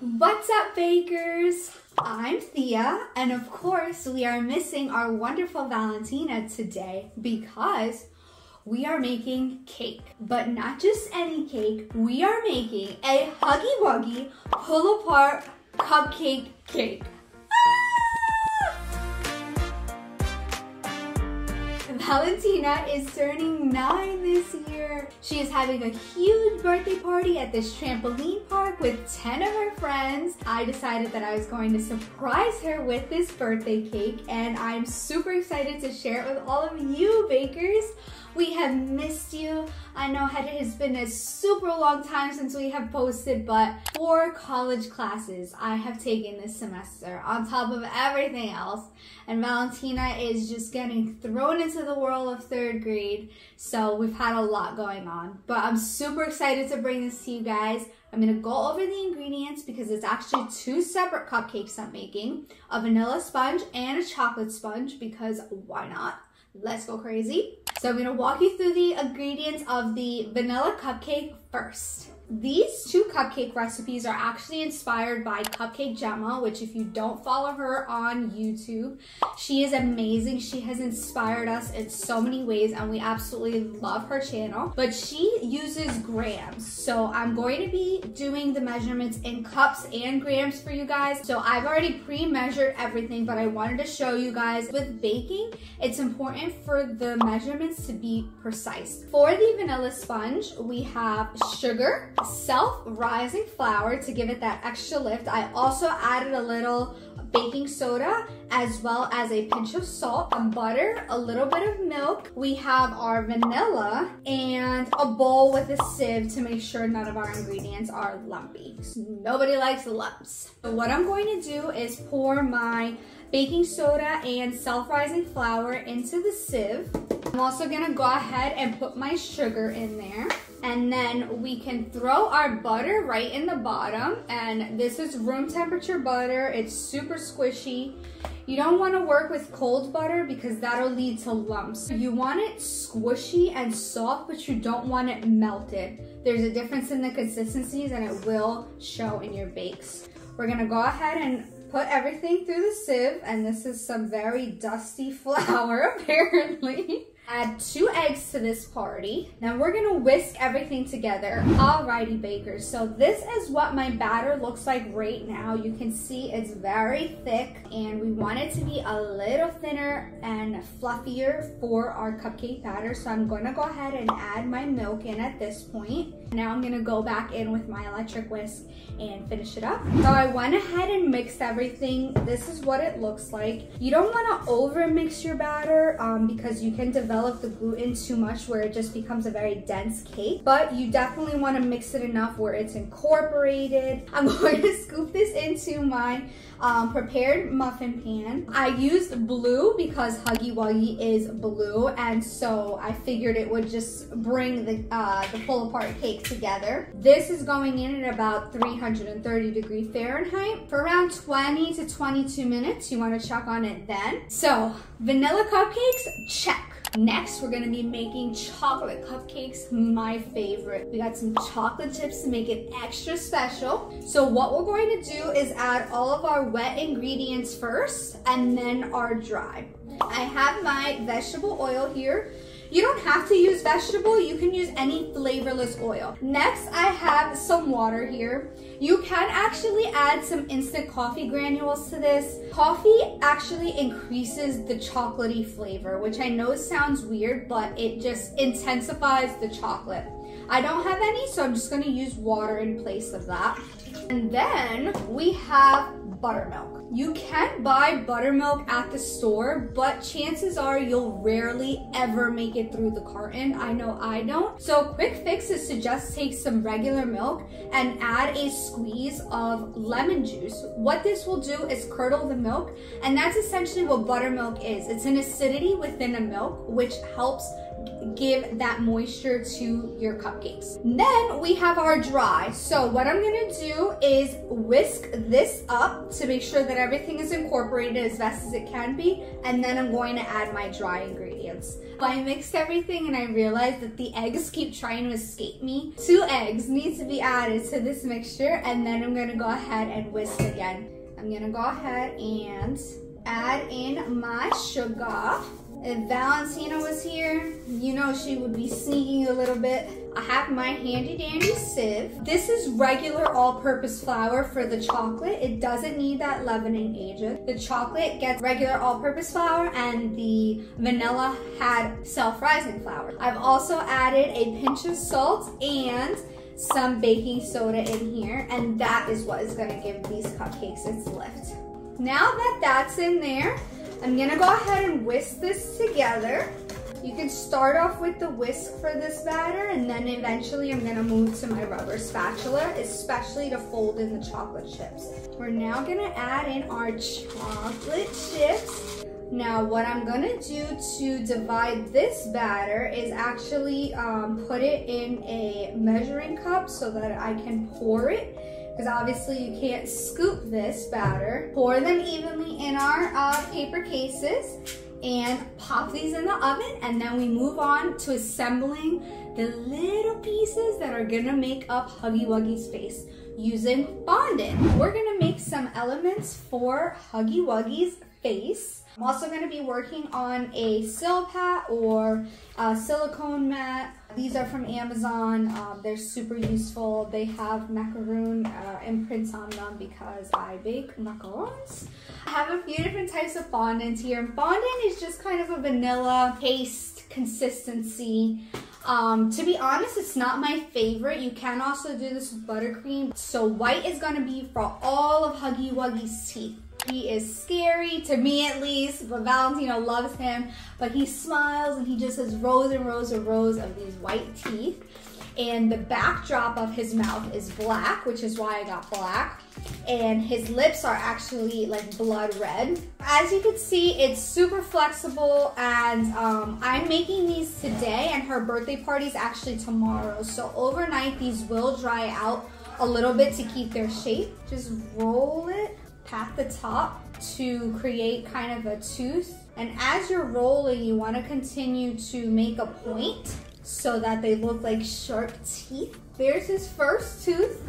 What's up, bakers? I'm Thea, and of course we are missing our wonderful Valentina today because we are making cake. But not just any cake, we are making a Huggy Wuggy pull-apart cupcake cake. Valentina is turning 9 this year. She is having a huge birthday party at this trampoline park with 10 of her friends. I decided that I was going to surprise her with this birthday cake, and I'm super excited to share it with all of you bakers. We have missed you. I know it has been a super long time since we have posted, but 4 college classes I have taken this semester on top of everything else. And Valentina is just getting thrown into the world of 3rd grade. So we've had a lot going on, but I'm super excited to bring this to you guys. I'm gonna go over the ingredients because it's actually 2 separate cupcakes I'm making, a vanilla sponge and a chocolate sponge, because why not? Let's go crazy. So I'm gonna walk you through the ingredients of the vanilla cupcake first. These 2 cupcake recipes are actually inspired by Cupcake Jemma, which if you don't follow her on YouTube, she is amazing. She has inspired us in so many ways and we absolutely love her channel. But she uses grams. So I'm going to be doing the measurements in cups and grams for you guys. So I've already pre-measured everything, but I wanted to show you guys with baking, it's important for the measurements to be precise. For the vanilla sponge, we have sugar, self-rising flour to give it that extra lift. I also added a little baking soda as well as a pinch of salt, some butter, a little bit of milk. We have our vanilla and a bowl with a sieve to make sure none of our ingredients are lumpy. Nobody likes lumps. So what I'm going to do is pour my baking soda and self-rising flour into the sieve. I'm also gonna go ahead and put my sugar in there. And then we can throw our butter right in the bottom. And this is room temperature butter. It's super squishy. You don't want to work with cold butter because that'll lead to lumps. You want it squishy and soft, but you don't want it melted. There's a difference in the consistencies and it will show in your bakes. We're gonna go ahead and put everything through the sieve, and this is some very dusty flour apparently. Add 2 eggs to this party. Now we're gonna whisk everything together. Alrighty bakers, so this is what my batter looks like right now. You can see it's very thick and we want it to be a little thinner and fluffier for our cupcake batter. So I'm gonna go ahead and add my milk in at this point. Now I'm gonna go back in with my electric whisk and finish it up. So I went ahead and mixed everything. This is what it looks like. You don't wanna over mix your batter because you can develop the gluten too much where it just becomes a very dense cake, but you definitely want to mix it enough where it's incorporated. I'm going to scoop this into my prepared muffin pan. I used blue because Huggy Wuggy is blue, and so I figured it would just bring the pull-apart cake together. This is going in at about 330 Fahrenheit for around 20 to 22 minutes. You want to check on it then. So vanilla cupcakes, check. Next, we're gonna be making chocolate cupcakes, my favorite. We got some chocolate chips to make it extra special. So what we're going to do is add all of our wet ingredients first and then our dry. I have my vegetable oil here. You don't have to use vegetable, you can use any flavorless oil. Next, I have some water here. You can actually add some instant coffee granules to this. Coffee actually increases the chocolatey flavor, which I know sounds weird, but it just intensifies the chocolate. I don't have any, so I'm just gonna use water in place of that. And then we have buttermilk. You can buy buttermilk at the store, but chances are you'll rarely ever make it through the carton. I know I don't. So quick fix is to just take some regular milk and add a squeeze of lemon juice. What this will do is curdle the milk, and that's essentially what buttermilk is. It's an acidity within a milk, which helps give that moisture to your cupcakes. Then we have our dry. So what I'm gonna do is whisk this up to make sure that everything is incorporated as best as it can be, and then I'm going to add my dry ingredients. I mixed everything and I realized that the eggs keep trying to escape me. 2 eggs need to be added to this mixture, and then I'm gonna go ahead and whisk again. I'm gonna go ahead and add in my sugar. If Valentina was here, you know she would be sneaking a little bit. I have my handy dandy sieve. This is regular all-purpose flour for the chocolate. It doesn't need that leavening agent. The chocolate gets regular all-purpose flour and the vanilla had self-rising flour. I've also added a pinch of salt and some baking soda in here, and that is what is gonna give these cupcakes its lift. Now that that's in there, I'm gonna go ahead and whisk this together. You can start off with the whisk for this batter, and then eventually I'm gonna move to my rubber spatula, especially to fold in the chocolate chips. We're now gonna add in our chocolate chips. Now what I'm gonna do to divide this batter is actually put it in a measuring cup so that I can pour it, because obviously you can't scoop this batter. Pour them evenly in our paper cases and pop these in the oven, and then we move on to assembling the little pieces that are gonna make up Huggy Wuggy's face using fondant. We're gonna make some elements for Huggy Wuggy's face. I'm also gonna be working on a Silpat or a silicone mat. These are from Amazon. They're super useful. They have macaroon imprints on them because I bake macarons. I have a few different types of fondant here. Fondant is just kind of a vanilla paste consistency. To be honest, it's not my favorite. You can also do this with buttercream. So white is gonna be for all of Huggy Wuggy's teeth. He is scary, to me at least, but Valentina loves him. But he smiles and he just has rows and rows and rows of these white teeth. And the backdrop of his mouth is black, which is why I got black. And his lips are actually like blood red. As you can see, it's super flexible, and I'm making these today, and her birthday party is actually tomorrow. So overnight, these will dry out a little bit to keep their shape. Just roll it at the top to create kind of a tooth. And as you're rolling, you want to continue to make a point so that they look like sharp teeth. There's his first tooth.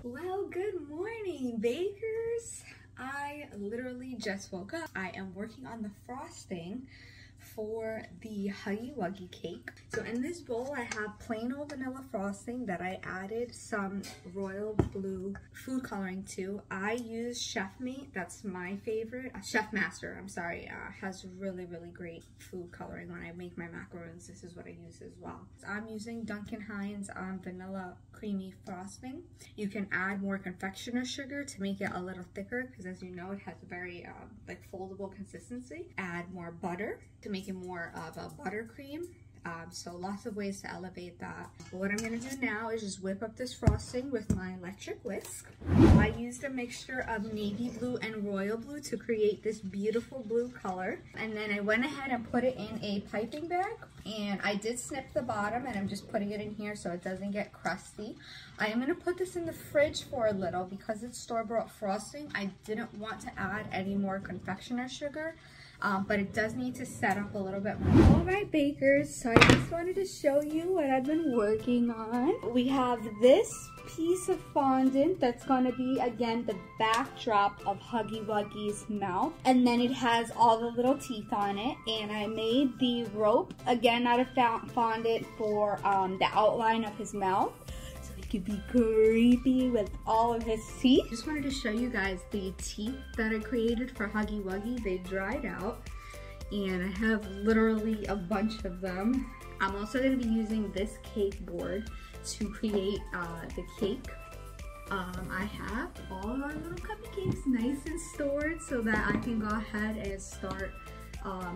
Well, good morning, bakers. I literally just woke up. I am working on the frosting for the Huggy Wuggy cake. So in this bowl, I have plain old vanilla frosting that I added some royal blue food coloring to. I use Chef Mate, that's my favorite. Chef Master, I'm sorry, has really, really great food coloring. When I make my macarons, this is what I use as well. So I'm using Duncan Hines vanilla creamy frosting. You can add more confectioner sugar to make it a little thicker, because as you know, it has a very like foldable consistency. Add more butter to make it more of a buttercream. So lots of ways to elevate that. But what I'm gonna do now is just whip up this frosting with my electric whisk. I used a mixture of navy blue and royal blue to create this beautiful blue color. And then I went ahead and put it in a piping bag. And I did snip the bottom, and I'm just putting it in here so it doesn't get crusty. I am gonna put this in the fridge for a little because it's store-bought frosting. I didn't want to add any more confectioner sugar. But it does need to set up a little bit more. All right, bakers, so I just wanted to show you what I've been working on. We have this piece of fondant that's going to be, again, the backdrop of Huggy Wuggy's mouth. And then it has all the little teeth on it. And I made the rope, again, out of fondant for the outline of his mouth. Could be creepy with all of his teeth. Just wanted to show you guys the teeth that I created for Huggy Wuggy. They dried out and I have literally a bunch of them. I'm also going to be using this cake board to create the cake. I have all of our little cupcakes nice and stored so that I can go ahead and start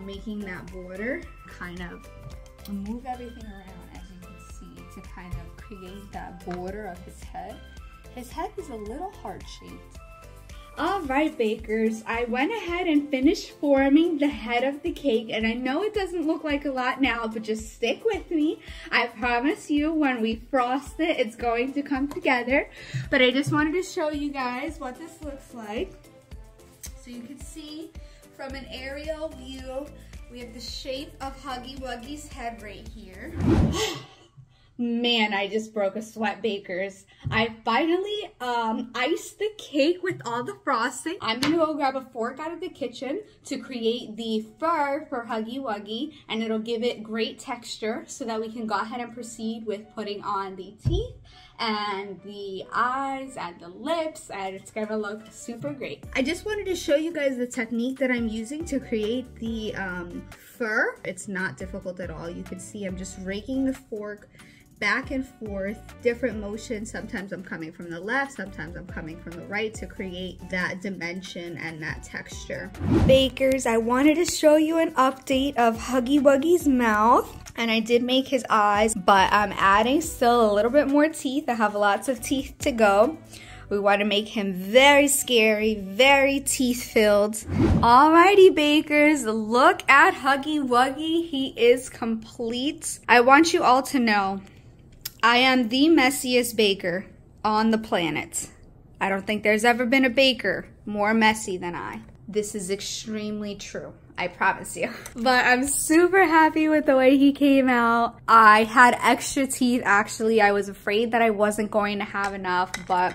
making that border. Kind of move everything around, as you can see, to kind of create that border of his head. His head is a little heart-shaped. All right, bakers, I went ahead and finished forming the head of the cake, and I know it doesn't look like a lot now, but just stick with me. I promise you when we frost it, it's going to come together. But I just wanted to show you guys what this looks like. So you can see from an aerial view, we have the shape of Huggy Wuggy's head right here. Man, I just broke a sweat, bakers. I finally iced the cake with all the frosting. I'm gonna go grab a fork out of the kitchen to create the fur for Huggy Wuggy, and it'll give it great texture so that we can go ahead and proceed with putting on the teeth and the eyes and the lips, and it's gonna look super great. I just wanted to show you guys the technique that I'm using to create the fur. It's not difficult at all. You can see I'm just raking the fork back and forth, different motions. Sometimes I'm coming from the left, sometimes I'm coming from the right to create that dimension and that texture. Bakers, I wanted to show you an update of Huggy Wuggy's mouth. And I did make his eyes, but I'm adding still a little bit more teeth. I have lots of teeth to go. We want to make him very scary, very teeth-filled. Alrighty, bakers, look at Huggy Wuggy. He is complete. I want you all to know, I am the messiest baker on the planet. I don't think there's ever been a baker more messy than I. This is extremely true, I promise you. But I'm super happy with the way he came out. I had extra teeth, actually. I was afraid that I wasn't going to have enough, but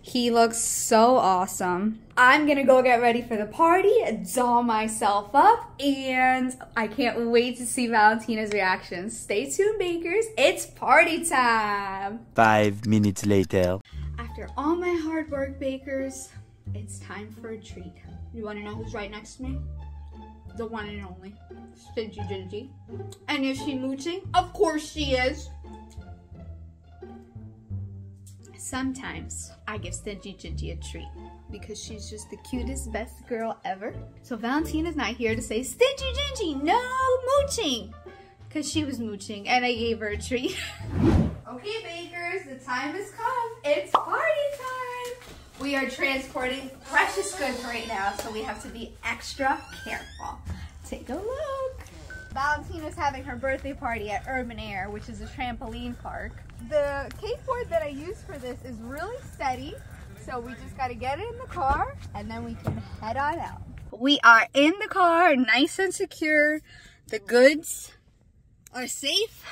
he looks so awesome. I'm gonna go get ready for the party, doll myself up, and I can't wait to see Valentina's reaction. Stay tuned, bakers. It's party time. 5 minutes later. After all my hard work, bakers, it's time for a treat. You wanna know who's right next to me? The one and only, Stingy Gingy. And is she mooching? Of course she is. Sometimes I give Stingy Gingy a treat because she's just the cutest, best girl ever. So Valentina's not here to say, Stingy Gingy, no mooching, because she was mooching and I gave her a treat. Okay, bakers, the time has come. It's party time. We are transporting precious goods right now, so we have to be extra careful. Take a look. Valentina's having her birthday party at Urban Air, which is a trampoline park. The cake board that I use for this is really steady, so we just gotta get it in the car and then we can head on out. We are in the car, nice and secure. The goods are safe.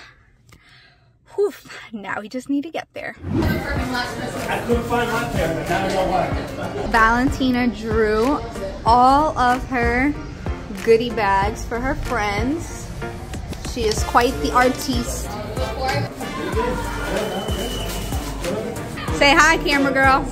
Whew, now we just need to get there. I couldn't find hot there, but now I know why. Valentina drew all of her goodie bags for her friends. She is quite the artiste. Say hi, camera girl.